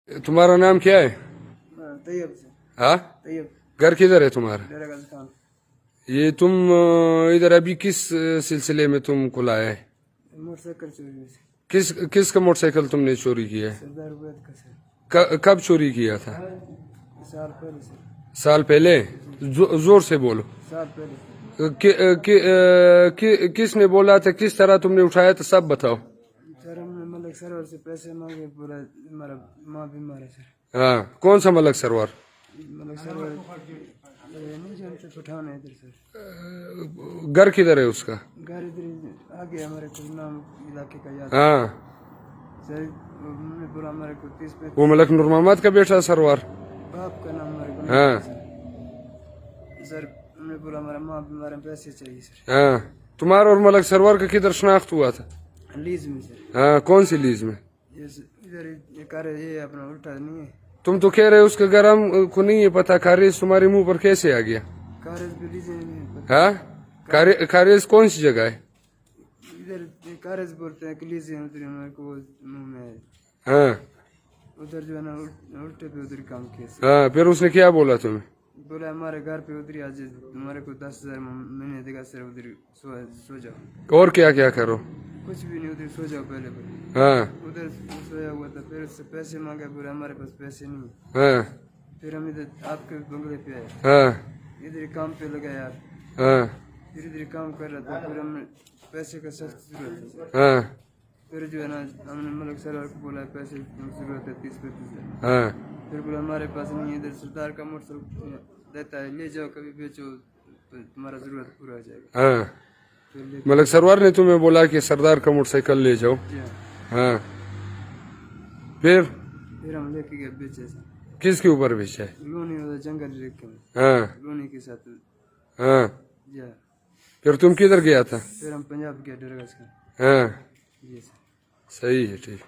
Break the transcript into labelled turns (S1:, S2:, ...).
S1: تمہارا نام کیا ہے؟
S2: طیب سے.
S1: ہاں
S2: طیب.
S1: گھر کدھر ہے تمہارا؟
S2: ڈیرہ غازی خان.
S1: یہ تم ادھر ابھی کس سلسلے میں تم کو لایا ہے؟
S2: موٹر سائیکل چوری سے.
S1: کس کا موٹر سائیکل تم نے چوری کیا ہے؟
S2: سردار عبید کا سر.
S1: کب چوری کیا تھا؟
S2: سال پہلے سر.
S1: سال پہلے؟ زور سے بولو.
S2: سال پہلے.
S1: کس نے بولا تھا؟ کس طرح تم نے اٹھایا تھا؟ سب بتاؤ.
S2: سر ہم نے ملک سرور سے پیسے مانگے. پورا ہمارا ماں بیمار ہے سر.
S1: ہاں کون سا ملک سرور؟
S2: ملک سرور نہیں جانتے پٹھان ہے ادھر سر.
S1: گھر کدھر ہے اس کا؟
S2: گھر ادھر آگے ہمارے کو نام علاقے کا یاد.
S1: ہاں
S2: سر ہم نے بولا ہمارے کو 30
S1: وہ ملک نور محمد کا بیٹا سرور.
S2: باپ کا نام ہمارے کو
S1: ہاں
S2: سر. ہم نے بولا ہمارا ماں بیمار ہے پیسے چاہیے سر.
S1: ہاں تمہارا اور ملک سرور کا کدھر شناخت ہوا تھا؟
S2: لیز میں سر.
S1: ہاں کون سی لیز میں؟
S2: ادھر یہ کر یہ اپنا الٹا نہیں ہے.
S1: تم تو کہہ رہے اس کا گھر ہم کو نہیں ہے پتا. کاریز تمہارے منہ پر کیسے آ گیا؟
S2: کارز بھی لیز نہیں ہے.
S1: ہاں کاریز کون سی جگہ ہے؟
S2: ادھر کارز بولتے ہیں کہ لیز ادھر ہمارے کو منہ میں ہے.
S1: ہاں
S2: ادھر جو ہے نا الٹے پہ ادھر کام کیا.
S1: ہاں پھر اس نے کیا بولا تمہیں؟
S2: بولا ہمارے گھر پہ ادھر آج ہمارے کو 10,000 مہینے دے گا سر. ادھر سو جاؤ.
S1: اور کیا کیا کرو؟
S2: کچھ بھی نہیں. ادھر سو جاؤ پہلے.
S1: ہاں
S2: ادھر سویا ہوا تھا. پھر اس سے پیسے مانگے. پورے ہمارے پاس پیسے نہیں.
S1: ہاں
S2: پھر ہم ادھر آپ کے بنگلے پہ آئے.
S1: ہاں
S2: ادھر کام پہ لگا یار.
S1: ہاں
S2: پھر ادھر کام کر رہا تھا. پھر ہم نے پیسے کا سخت ضرورت تھا.
S1: ہاں
S2: پھر جو ہے نا ہم نے ملک سرور کو بولا پیسے کی ضرورت ہے 30-35.
S1: ہاں
S2: پھر بولا ہمارے پاس نہیں ہے. ادھر سردار کا موٹر سائیکل دیتا ہے. لے جاؤ کبھی بیچو تو تمہارا ضرورت پورا ہو جائے گا.
S1: ہاں
S2: پھر لے
S1: ملک سرور نے تمہیں بولا کہ سردار کا موٹر سائیکل لے جاؤ.
S2: جی
S1: ہاں پھر
S2: ہم لے کے گئے بیچے.
S1: کس کے اوپر بیچا ہے؟
S2: لونی ہوتا جنگل ریک کے.
S1: ہاں
S2: لونی کے ساتھ.
S1: ہاں
S2: جی
S1: پھر تم کدھر گیا تھا؟
S2: پھر ہم پنجاب گئے ڈیرہ غازی خان.
S1: ہاں
S2: جی سر.
S1: صحیح ہے ٹھیک.